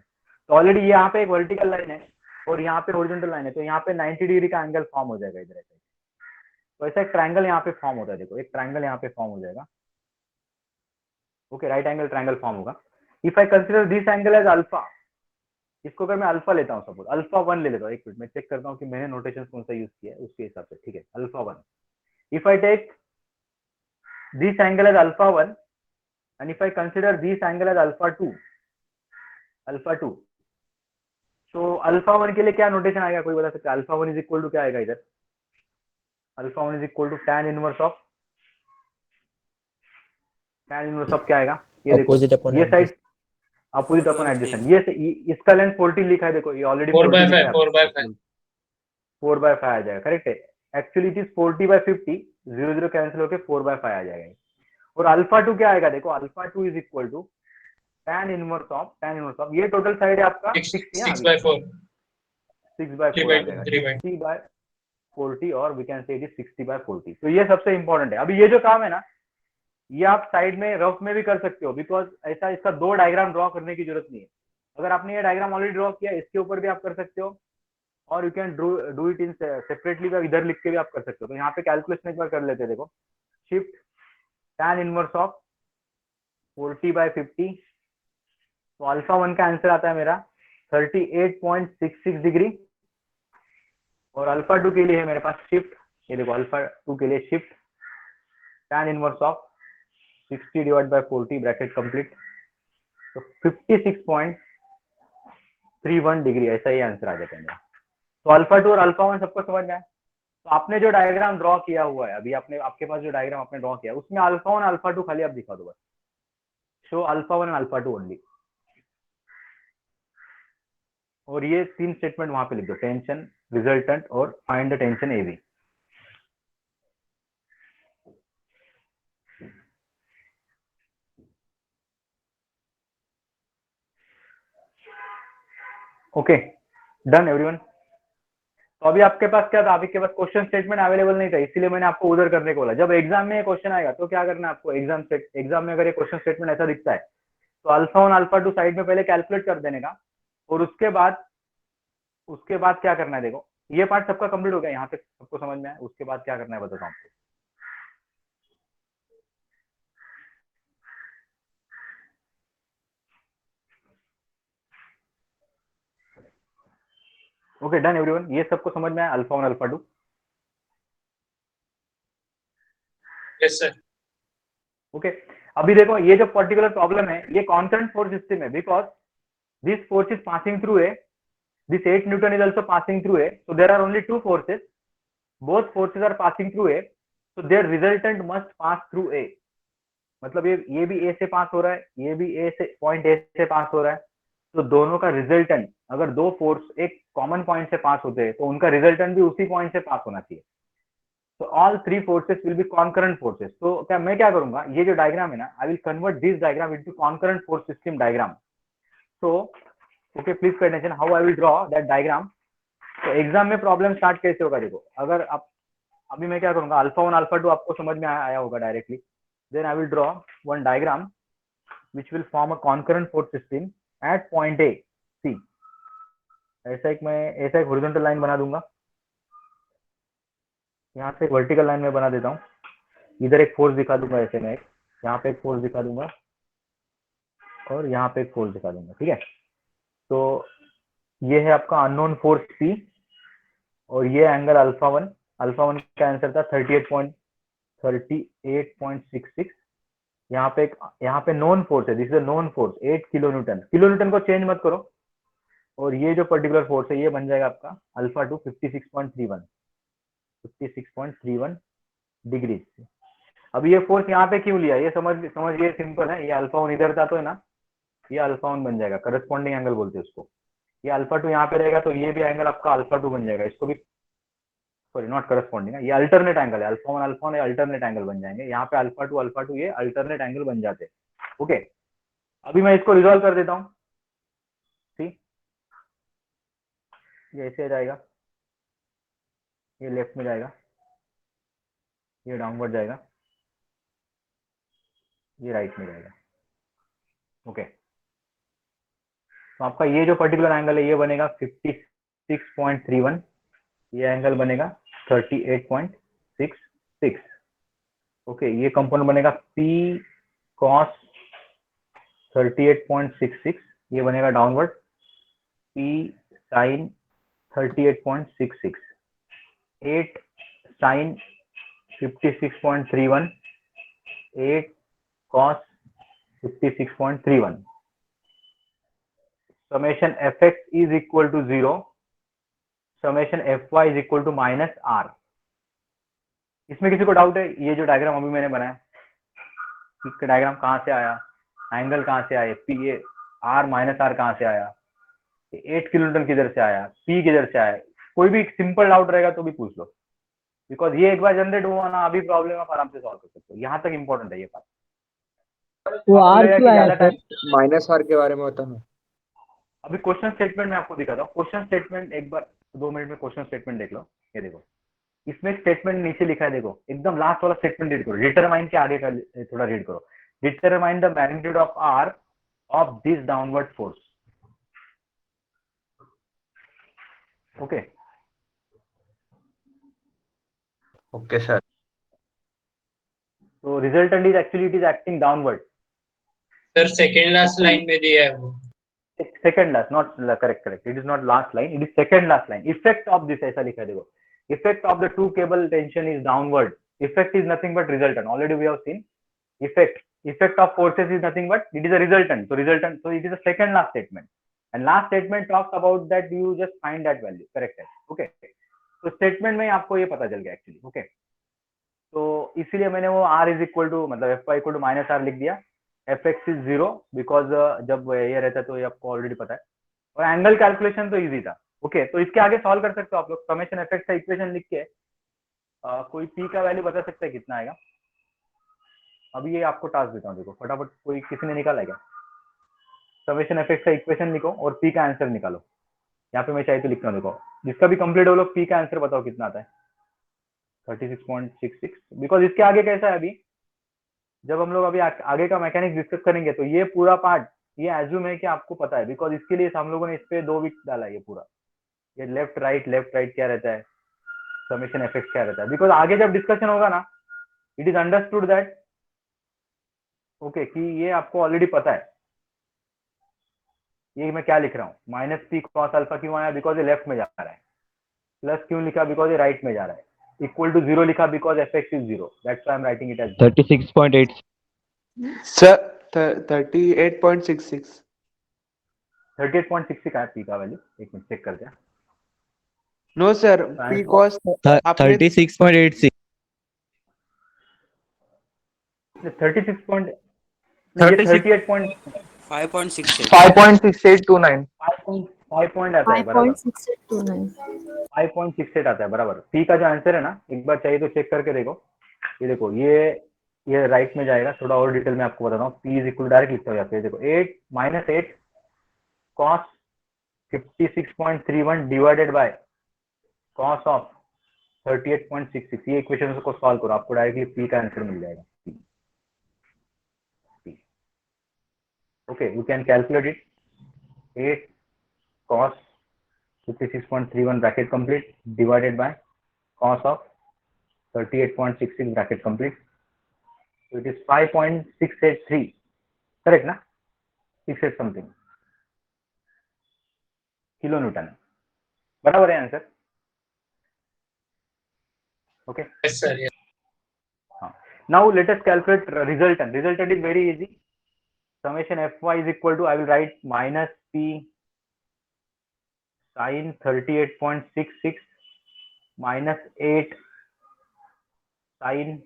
तो ऑलरेडी यहाँ पे एक वर्टिकल लाइन है और यहाँ पे हॉरिजॉन्टल लाइन है, तो यहाँ पे 90 डिग्री का एंगल फॉर्म हो जाएगा इधर ऐसे, तो ऐसा एक ट्रायंगल यहाँ पे फॉर्म होता है, देखो एक ट्रायंगल यहाँ पे फॉर्म हो जाएगा, okay, right angle triangle form होगा। If I consider this angle as alpha, इसको अगर मैं अल्फा लेता हूँ, सपोज अल्फा 1 ले लेता हूँ, एक मिनट मैं चेक करता हूँ कि मैंने नोटेशन कौन सा यूज किया है उसके हिसाब से, ठीक है, alpha 1। If I take this angle as alpha 1 and if I consider this angle as alpha 2, तो अल्फा 1 के लिए क्या नोटेशन आएगा, कोई बता सकता है? अल्फा 1 इज इक्वल टू क्या आएगा इधर, alpha 1 is equal to tan inverse of क्या आएगा, ये देखो, ये साइड अपोजिट अपन एडजेसेंट, ये इसका लेंथ 40 लिखा है, देखो ये ऑलरेडी 4/5 4/5 आ जाएगा, करेक्ट है। एक्चुअली इट इज 40/50, 0 कैंसिल होकर 4/5 आ जाएगा। और अल्फा 2 क्या आएगा, देखो alpha 2 is equal to tan inverse of, ये टोटल साइड है आपका 6/4 6/4 आ जाएगा, 40 और we can say it is 60/40। तो ये सबसे इंपॉर्टेंट है। अभी ये जो काम है ना, ये आप साइड में रफ में भी कर सकते हो, बिकॉज ऐसा इसका 2 डायग्राम ड्रॉ करने की जरूरत नहीं है। अगर आपने ये डायग्राम ऑलरेडी ड्रॉ किया, इसके ऊपर भी आप कर सकते हो, और you can do it in separately, इधर लिख के भी आप कर सकते हो। तो यहाँ पे कैलकुलेशन एक बार कर लेते हैं। देखो, शिफ्ट tan इनवर्स ऑफ 40/50, तो अल्फा 1 का आंसर आता है मेरा 38.66 डिग्री, और अल्फा 2 के लिए है मेरे पास शिफ्ट, ये देखो अल्फा 2 के लिए shift tan inverse of 60/40 bracket complete, तो 56.31 डिग्री, ऐसा ही आंसर आ जाता है मेरा। तो अल्फा 2 और अल्फा 1 सबको समझ में आया। तो आपने जो डायग्राम ड्रॉ किया हुआ है अभी, आपके पास जो डायग्राम आपने ड्रॉ किया उसमें अल्फा 1 अल्फा 2 खाली आप दिखा दो बस, show alpha 1 and alpha 2 only, और ये 3 स्टेटमेंट वहां पे लिख दो, टेंशन, रिजल्टेंट और find the tension AB. Okay, done everyone. तो अभी आपके पास क्या था, आपके पास क्वेश्चन स्टेटमेंट अवेलेबल नहीं था, इसीलिए मैंने आपको उधर करने को बोला। जब एग्जाम में ये क्वेश्चन आएगा तो क्या करना है आपको, एग्जाम में अगर ये क्वेश्चन स्टेटमेंट ऐसा दिखता है तो अल्फा 1 अल्फा 2 साइड में पहले कैलकुलेट कर देने का, और उसके बाद क्या करना है। देखो, ये पार्ट सबका कंप्लीट हो गया, यहाँ तक सबको समझ में आया। उसके बाद क्या करना है बताता हूँ आपको। ओके, डन एवरीवन, ये सबको समझ में आया, alpha 1 alpha 2। Yes sir. Okay, अभी देखो ये जो पर्टिकुलर प्रॉब्लम है ये कॉन्स्टेंट फोर्स सिस्टम है, because this force is passing through a, this 8 Newton is also passing through A, so there are only two forces, both forces are passing through A, so their resultant must pass through A। मतलब ये भी A से पास हो रहा है, ये भी पॉइंट A से पास हो रहा है, तो दोनों का रिजल्टेंट, अगर दो फोर्स एक कॉमन पॉइंट से पास होते हैं तो उनका रिजल्टेंट भी उसी पॉइंट से पास होना चाहिए। तो all 3 forces will be concurrent forces. तो मैं क्या करूंगा, ये जो डायग्राम है ना, I will convert this diagram into concurrent force system diagram. तो okay, please pay attention how I will draw that diagram. तो एग्जाम में प्रॉब्लम स्टार्ट कैसे होगा, देखो, अगर आप अभी मैं क्या करूंगा, अल्फा 1 अल्फा 2 आपको समझ में आया होगा directly, then I will draw one diagram which will form a concurrent force system at point A C. ऐसा एक हॉरिजॉन्टल लाइन बना दूंगा, यहाँ से एक वर्टिकल लाइन में बना देता हूँ, इधर एक फोर्स दिखा दूंगा, ऐसे में यहाँ पे एक फोर्स दिखा दूंगा और यहाँ पे एक फोर्स दिखा दूंगा, ठीक है। तो ये है आपका अननोन फोर्स P, और ये एंगल अल्फा 1 का आंसर था 38.66। यहाँ पे नोन फोर्स है, this is known force 8 kilo Newton को चेंज मत करो, और ये जो पर्टिकुलर फोर्स है ये बन जाएगा आपका अल्फा 2 56.31 डिग्री। अब ये फोर्स यहाँ पे क्यों लिया, ये समझिए, सिंपल है। ये अल्फा 1 इधर था तो है ना, ये अल्फा 1 बन जाएगा, करस्पॉन्डिंग एंगल बोलते हैं उसको। ये अल्फा 2 यहाँ पे रहेगा तो ये भी एंगल आपका अल्फा 2 बन जाएगा, इसको भी, सॉरी नॉट करस्पॉन्डिंग है, ये अल्टरनेट एंगल है, अल्फा 1 अल्टरनेट एंगल बन जाएंगे। यहाँ पे अल्फा 2 ये अल्टरनेट एंगल बन जाते हैं। ओके, अभी मैं इसको रिजॉल्व कर देता हूँ। ठीक, ये ऐसे जाएगा, ये लेफ्ट में जाएगा, ये डाउनवर्ड जाएगा, ये राइट में जाएगा। ओके, तो आपका ये जो पर्टिकुलर एंगल है ये बनेगा 56.31, ये एंगल बनेगा 38.66। ओके, ये कंपोनेंट बनेगा P cos 38.66, ये बनेगा downward P sin 38.66, 8 sin 56.31, 8 cos 56.31। summation fx is equal to 0, summation fy is equal to -r। इसमें किसी को डाउट है, ये जो डायग्राम अभी मैंने बनाया, इसका डायग्राम कहाँ से आया, एंगल कहाँ से आए, P A R minus R कहाँ से आया, 8 किलो न्यूटन किधर से आया, पी किधर से आया, कोई भी सिंपल डाउट रहेगा तो भी पूछ लो, बिकॉज ये एक बार जनरेट हुआ ना, अभी प्रॉब्लम आप आराम से सॉल्व कर सकते हो। यहाँ तक इंपॉर्टेंट है ये बात। वो आर क्यों आया सर, माइनस आर के बारे में बताना। अभी क्वेश्चन स्टेटमेंट में आपको दिखाता हूँ। क्वेश्चन स्टेटमेंट एक बार 2 मिनट में क्वेश्चन स्टेटमेंट देख लो। ये देखो, इसमें एक स्टेटमेंट नीचे लिखा है, देखो एकदम लास्ट वाला स्टेटमेंट रीड करो, डिटरमाइन के आगे का थोड़ा रीड करो, determine the magnitude of R of this downward force. Okay okay sir. तो resultant is actually it is acting downward. Sir second last line में दिया है वो। Second last, not correct correct, it is not last line, it is second last line. Effect of this ऐसा लिखा है, देखो effect of the two cable tension is downward. Effect is nothing but resultant, already we have seen effect of forces is nothing but it is a resultant, so it is a second last statement, and last statement talks about that you just find that value, correct है? okay, तो स्टेटमेंट में आपको ये पता चल गया एक्चुअली। ओके तो इसीलिए मैंने वो r इज इक्वल टू मतलब F Y equal to minus R लिख दिया, एफ एक्स इज 0 बिकॉज जब ये रहता है तो ये आपको ऑलरेडी पता है, और एंगल कैलकुलेशन तो इजी था। ओके तो इसके आगे सॉल्व कर सकते हो आप लोग, समेशन एफ एक्स का इक्वेशन लिख के कोई p का वैल्यू बता सकता है कितना आएगा। अभी ये आपको टास्क देता हूँ, देखो फटाफट, कोई किसी ने निकाला है क्या? समेशन एफ एक्स का इक्वेशन लिखो और p का आंसर निकालो। यहाँ पे मैं चाहे तो लिखता हूँ, देखो जिसका भी कंप्लीट हो लोग p का आंसर बताओ कितना आता है। 36.66, बिकॉज इसके आगे कैसा है, अभी जब हम लोग अभी आगे का मैकेनिक्स डिस्कस करेंगे तो ये पूरा पार्ट ये एज्यूम है कि आपको पता है, बिकॉज इसके लिए हम लोगों ने इस पे 2 वीक डाला है। ये पूरा ये लेफ्ट राइट क्या रहता है, समेशन एफ एक्स क्या रहता है, बिकॉज आगे जब डिस्कशन होगा ना it is understood that okay कि ये आपको ऑलरेडी पता है। ये मैं क्या लिख रहा हूँ, माइनस पी कॉस अल्फा क्यों आया, बिकॉज ये लेफ्ट में जा रहा है, प्लस क्यों लिखा, बिकॉज ये राइट में जा रहा है, इक्वल टू 0 लिखा because F X is 0, that's why I am writing it as 36.8 sir 38.66 38.66 है पी का वैल्यू, एक मिनट चेक करते हैं। नो सर पी कॉस आपने 36.86 36 पॉइंट, ये 38.5 5.6829 पॉइंट आता है बराबर, 5.68 आता है बराबर। पी का जो आंसर है ना, एक बार चाहिए तो चेक करके देखो, ये देखो ये राइट में जाएगा, थोड़ा और डिटेल में आपको बताता हूँ। पी इज इक्वल डायरेक्ट लिखता हूँ यहाँ पे, देखो 8 cos 56.31 divided by cos of 38.66, ये इक्वेशन को सॉल्व करो, आपको डायरेक्टली पी का आंसर मिल जाएगा। Okay, you can calculate it. 8 cos 56.31 bracket complete divided by cos of 38.66 bracket complete. So it is 5.683. Correct ना? 68 something. किलो न्यूटन बराबर है answer. Okay. Yes, sir. Yes. Now let us calculate resultant. Resultant is very easy. Summation fy is equal to, I will write minus p sin 38.66 minus 8 sin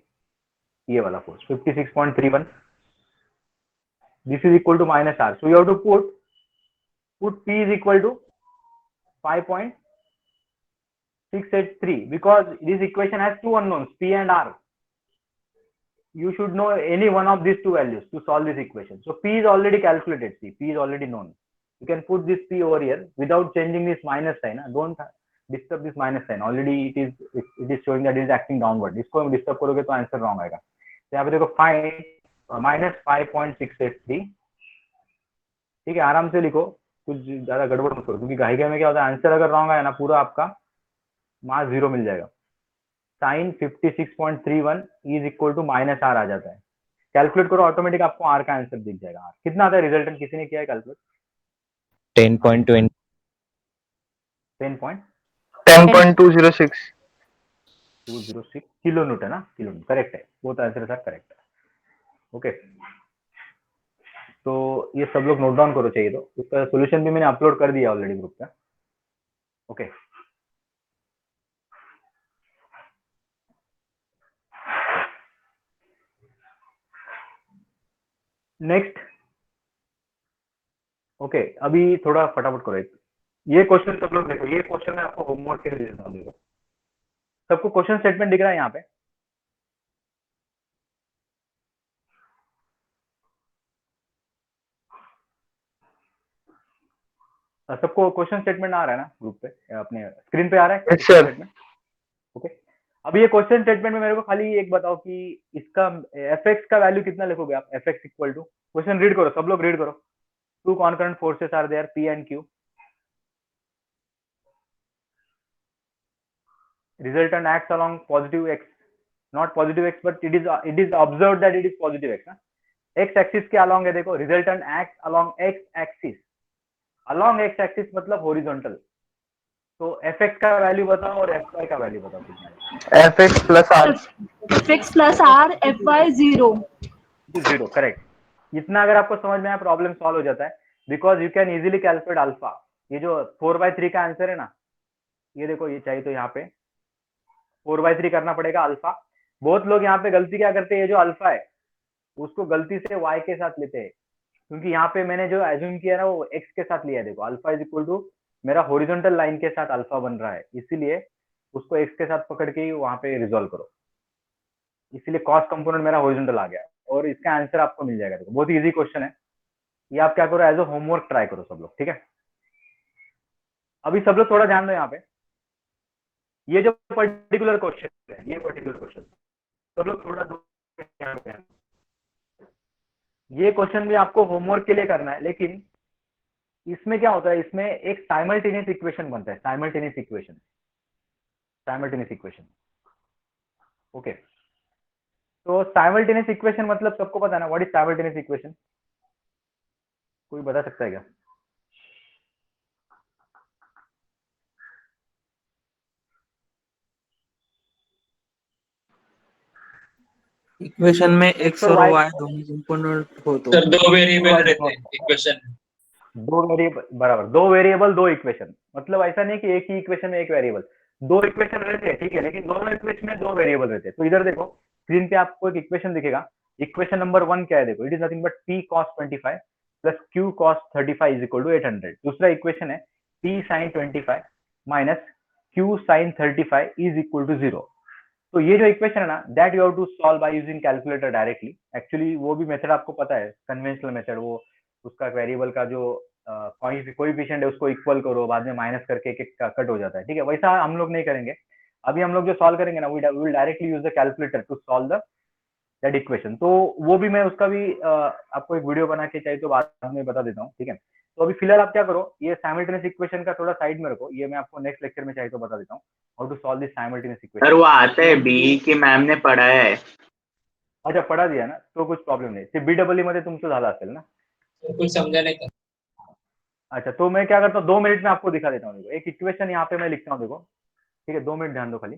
ये वाला force 56.31, this is equal to minus r, so you have to put p is equal to 5.683 because this equation has two unknowns, p and r. You should know any one of these two values to solve this equation. So p is already calculated, see, p is already known. You can put this p over here without changing this minus sign. Don't disturb this minus sign. Already it is showing that it is acting downward. इसको disturb करोगे तो आंसर रॉन्ग आएगा। तो यहाँ पे देखो minus 5.683, ठीक है, आराम से लिखो, कुछ ज्यादा गड़बड़ मत करो, क्योंकि घाई में क्या होता है, आंसर अगर रॉन्ग आया ना पूरा आपका मार्क्स 0 मिल जाएगा। Sine 56.31 is equal to minus R आ जाता है, कैलकुलेट करो ऑटोमेटिक आपको आर का आंसर दिख जाएगा। आर कितना आता है रिजल्टेंट, किसी ने किया है कैलकुलेट? 10.20 10.206 किलो न्यूटन ना, किलो न्यूटन करेक्ट है, वो तो आंसर सर करेक्ट है। ओके तो ये सब लोग नोट डाउन करो चाहिए तो, उसका सोल्यूशन भी मैंने अपलोड कर दिया ऑलरेडी ग्रुप पे। ओके नेक्स्ट, ओके अभी थोड़ा फटाफट करो, ये क्वेश्चन सब लोग देखो, ये क्वेश्चन मैं आपको होमवर्क के लिए देता हूँ। देखो सबको क्वेश्चन स्टेटमेंट दिख रहा है यहाँ पे, सबको क्वेश्चन स्टेटमेंट आ रहा है ना ग्रुप पे, अपने स्क्रीन पे आ रहा है Yes, sir. स्टेटमेंट? ओके अब ये क्वेश्चन स्टेटमेंट में मेरे को खाली एक बताओ कि इसका एफ का वैल्यू कितना लिखोगे आप? F X equal to, question read करो, सब लोग रीड करो। Two concurrent forces are there, P and Q, resultant acts along positive x, not positive x, but it is observed that it is positive x. x axis के along है, देखो resultant acts along x axis, along x axis मतलब horizontal। तो fx का वैल्यू बताओ और fy का वैल्यू बताओ कितना है? fx plus r. fx plus r, fy 0. 0, correct. इतना अगर आपको समझ में आया प्रॉब्लम सॉल्व हो जाता है, because you can easily calculate alpha. ये जो 4/3 का आंसर है ना, ये देखो, ये चाहिए तो यहाँ पे 4/3 करना पड़ेगा अल्फा। बहुत लोग यहाँ पे गलती क्या करते हैं, ये जो अल्फा है उसको गलती से y के साथ लेते हैं, क्योंकि यहाँ पे मैंने जो एज्यूम किया ना वो x के साथ लिया है। देखो अल्फा इज इक्वल टू मेरा हॉरिजॉन्टल लाइन के साथ अल्फा बन रहा है, इसीलिए उसको x के साथ पकड़ के ही वहां पे रिजोल्व करो, इसीलिए कॉस कंपोनेंट मेरा हॉरिजॉन्टल आ गया और इसका आंसर आपको मिल जाएगा। देखो बहुत इजी क्वेश्चन है ये, आप क्या करो एज अ होमवर्क ट्राई करो सब लोग, ठीक है। अभी सब लोग थोड़ा ध्यान दो यहाँ पे, ये जो पर्टिकुलर क्वेश्चन है, ये पर्टिकुलर क्वेश्चन सब लोग थोड़ा ध्यान दें। ये क्वेश्चन भी आपको होमवर्क के लिए करना है, लेकिन इसमें क्या होता है, इसमें एक साइमल्टेनियस इक्वेशन बनता है, simultaneous equation, simultaneous equation. Okay, तो साइमल्टेनियस इक्वेशन मतलब सबको पता है ना, व्हाट इज साइमल्टेनियस इक्वेशन? कोई बता सकता है क्या? इक्वेशन में x और y y दोनों कंपोनेंट हो तो सर दो वेरिएबल रहते हैं इक्वेशन में। दो वेरिएबल, बराबर, दो वेरिएबल दो इक्वेशन, मतलब ऐसा नहीं कि एक ही इक्वेशन में एक वेरिएबल, दो इक्वेशन रहते हैं, ठीक है, लेकिन दोनों इक्वेशन में दो वेरिएबल रहते हैं। तो इधर देखो स्क्रीन पे आपको एक इक्वेशन दिखेगा, इक्वेशन नंबर 1 क्या है? देखो it is nothing but p cos 25 plus q cos 35 is equal to 800। दूसरा इक्वेशन है p sin 25 minus q sin 35 is equal to 0। तो ये जो इक्वेशन है ना, that you have to solve by using calculator directly. Actually वो भी मेथड आपको पता है, कन्वेंशनल मेथड, वो उसका वेरिएबल का जो कोएफिशिएंट है उसको इक्वल करो, बाद में माइनस करके एक एक कट हो जाता है, ठीक है। वैसा हम लोग नहीं करेंगे। अभी हम लोग जो सॉल्व करेंगे ना, we will directly use the calculator to solve the that equation. तो वो भी मैं उसका भी आपको एक वीडियो बना के चाहिए तो बाद में बता देता हूँ, ठीक है। तो अभी फिलहाल आप क्या करो, ये साइमल्टेनियस इक्वेशन का थोड़ा साइड में रखो, ये मैं आपको नेक्स्ट लेक्चर में चाहिए तो बता देता हूँ how to solve this simultaneous equation. Sir वो आता है बी की मैम ने पढ़ाया है। अच्छा, पढ़ा दिया ना, तो कुछ प्रॉब्लम नहीं। ते BEE मध्ये तुमचं झालं असेल ना? तो कुछ समझा नहीं था। अच्छा, तो मैं क्या करता हूँ, 2 मिनट में आपको दिखा देता हूँ। देखो एक इक्वेशन यहाँ पे मैं लिखता हूँ, देखो, ठीक है, 2 मिनट ध्यान दो खाली।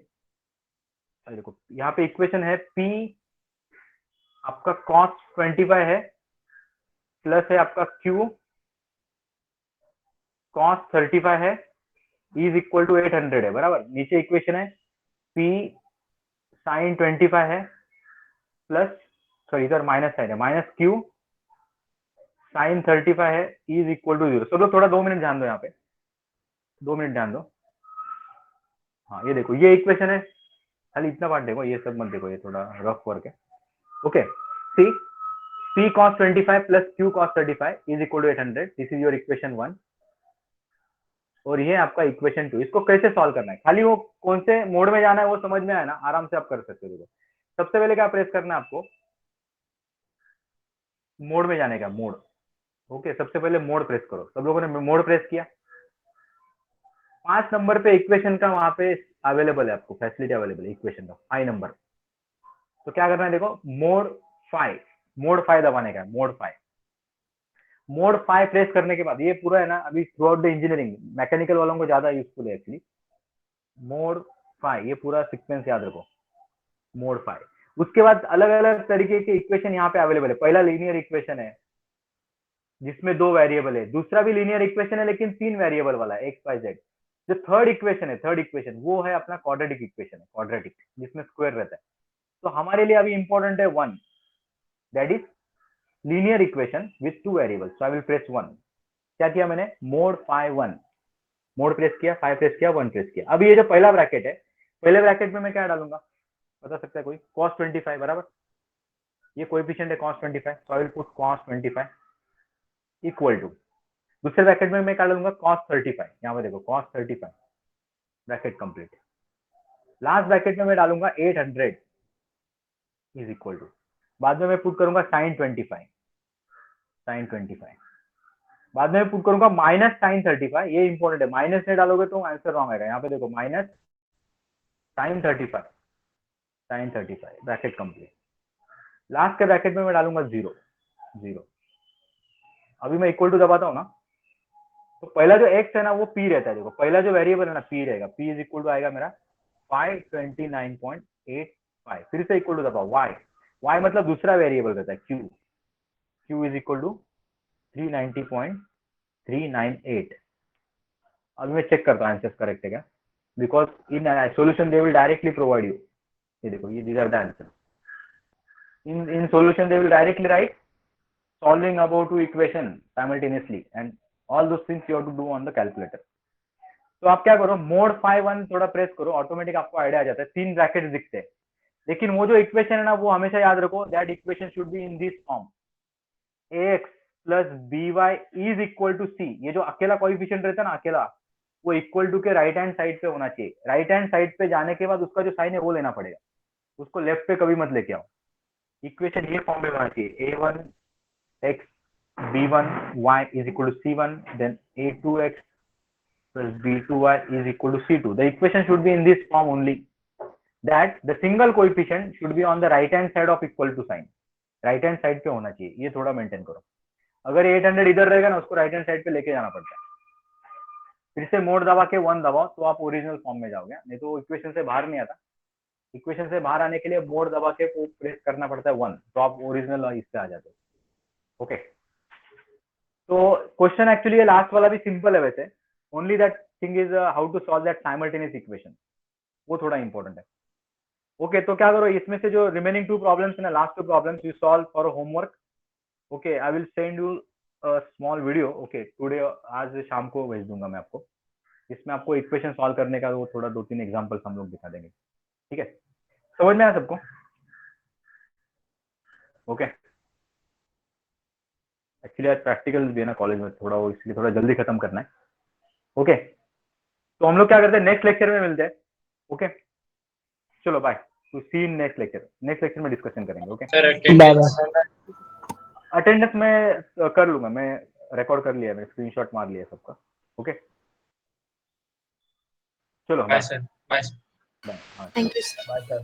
देखो यहाँ पे इक्वेशन है p आपका cos 25 है, प्लस है आपका q cos 35 है, इज इक्वल टू 800 है, बराबर। नीचे इक्वेशन है p sin 25 है, प्लस, सॉरी इधर माइनस साइन है, माइनस q sin 35 है, इज इक्वल टू 0। सब लोग थोड़ा 2 मिनट ध्यान दो यहाँ पे, 2 मिनट ध्यान दो। हाँ ये देखो ये इक्वेशन है, खाली इतना पार्ट देखो, ये सब मत देखो, ये थोड़ा रफ वर्क है। Okay, see p cos 25 plus q cos 35 is equal to 800, this is your equation 1 और ये आपका इक्वेशन 2। इसको कैसे सॉल्व करना है, खाली वो कौन से मोड में जाना है वो समझ में आया ना, आराम से आप कर सकते हो। देखो सबसे पहले क्या प्रेस करना है आपको, मोड में जाने का, मोड। ओके, सबसे पहले मोड प्रेस करो। सब लोगों ने मोड प्रेस किया, 5 नंबर पे इक्वेशन का वहां पे अवेलेबल है, आपको फैसिलिटी अवेलेबल है इक्वेशन का 5 नंबर। तो क्या करना है, देखो मोड 5, मोड 5 दबाने का है, मोड 5। मोड 5 प्रेस करने के बाद ये पूरा है ना, अभी through out the engineering mechanical वालों को ज्यादा यूजफुल है एक्चुअली। मोड 5, ये पूरा सीक्वेंस याद रखो, मोड 5। उसके बाद अलग अलग तरीके के इक्वेशन यहाँ पे अवेलेबल है। पहला लीनियर इक्वेशन है जिसमें 2 वेरिएबल है, दूसरा भी लीनियर इक्वेशन है लेकिन 3 वेरिएबल वाला है, एक्स वाई जेड। जो थर्ड इक्वेशन है, थर्ड इक्वेशन वो है अपना क्वाड्रेटिक इक्वेशन है, क्वाड्रेटिक, जिसमें स्क्वायर रहता है। तो हमारे लिए अभी इंपॉर्टेंट है 1, that is linear equation with 2 variables. So I will press 1। क्या किया मैंने, मोड 5 1, मोड प्रेस किया, 5 प्रेस किया, 1 प्रेस किया। अभी ये जो पहला ब्रैकेट है, पहले ब्रैकेट में मैं क्या डालूंगा बता सकता है कोई? cos 25, बराबर, ये कोएफिशिएंट है cos 25, so I will put cos 25 equal to, दूसरे ब्रैकेट में मैं क्या डालूंगा cos 35, यहाँ पे देखो cos 35, bracket complete. Last bracket में मैं डालूंगा 800 इज इक्वल टू, बाद में मैं पुट करूंगा sin 25, बाद में पुट करूंगा माइनस sin 35, ये इंपॉर्टेंट है, माइनस नहीं डालोगे तो आंसर रॉन्ग आएगा। यहाँ पे देखो minus sin 35 bracket complete. Last के ब्रैकेट में मैं डालूंगा 0। अभी मैं इक्वल टू दबाता हूँ ना, तो पहला जो x है ना वो p रहता है। देखो पहला जो वेरिएबल है ना p रहेगा, p इज इक्वल टू आएगा मेरा 529.85। फिर से इक्वल टू दबाओ y मतलब दूसरा वेरिएबल रहता है q इज इक्वल टू 390.398। अभी मैं चेक करता हूँ आंसर करेक्ट है क्या, because in solution they will directly provide you. ये देखो ये these are the answer in solution they will directly write solving about two equation simultaneously and all those things you have to do on the calculator। तो आप क्या करो, mod phi 1 थोड़ा प्रेस करो, ऑटोमेटिक आपको आइडिया आ जाता है, 3 ब्रैकेट दिखते हैं। लेकिन वो जो इक्वेशन है ना वो हमेशा याद रखो, that equation should be in this form, ax plus by is equal to c। ये जो अकेला कोएफिशिएंट रहता है ना अकेला, वो इक्वल टू के राइट हैंड साइड पे होना चाहिए। राइट हैंड साइड पे जाने के बाद उसका जो साइन है वो लेना पड़ेगा, उसको लेफ्ट पे कभी मत लेके आओ। इक्वेशन ये फॉर्म में होना चाहिए, a1x b1y is equal to c1, then a2x plus b2y is equal to c2. The equation should be in this form only, that the single coefficient should be on the right hand side of equal to sign, right hand side पे होना चाहिए। ये थोड़ा मेंटेन करो। अगर 800 इधर रहेगा ना, उसको राइट हैंड साइड पे लेके जाना पड़ता है। फिर से मोड दबा के 1 दबाओ तो आप ओरिजिनल फॉर्म में जाओगे, नहीं तो इक्वेशन से बाहर नहीं आता। इक्वेशन से बाहर आने के लिए मोड दबा के प्रेस करना पड़ता है 1, तो आप ओरिजिनल इससे आ जाते हो। ओके, तो क्वेश्चन एक्चुअली ये लास्ट वाला भी सिंपल है वैसे, only that thing is how to solve that simultaneous equation, वो थोड़ा इंपॉर्टेंट है। ओके, तो क्या करो, इसमें से जो रिमेनिंग 2 प्रॉब्लम्स है ना, last 2 problems you solve for homework. Okay, I will send you a small video. Okay, today आज शाम को भेज दूंगा मैं आपको, इसमें आपको इक्वेशन सॉल्व करने का वो थोड़ा 2-3 एग्जांपल्स हम लोग दिखा देंगे। ठीक है, समझ में आया सबको? ओके, एक्चुअली आज प्रैक्टिकल भी है ना कॉलेज में थोड़ा, वो इसलिए थोड़ा जल्दी खत्म करना है। ओके, तो हम लोग क्या करते हैं, नेक्स्ट लेक्चर में मिलते हैं। ओके, चलो bye, to see in next lecture. Next lecture में डिस्कशन करेंगे। ओके सर अटेंडेंस मैं कर लूंगा, मैं रिकॉर्ड कर लिया, मैं स्क्रीनशॉट मार लिया सबका। ओके, चलो bye sir, bye. Bye. Thank you, sir.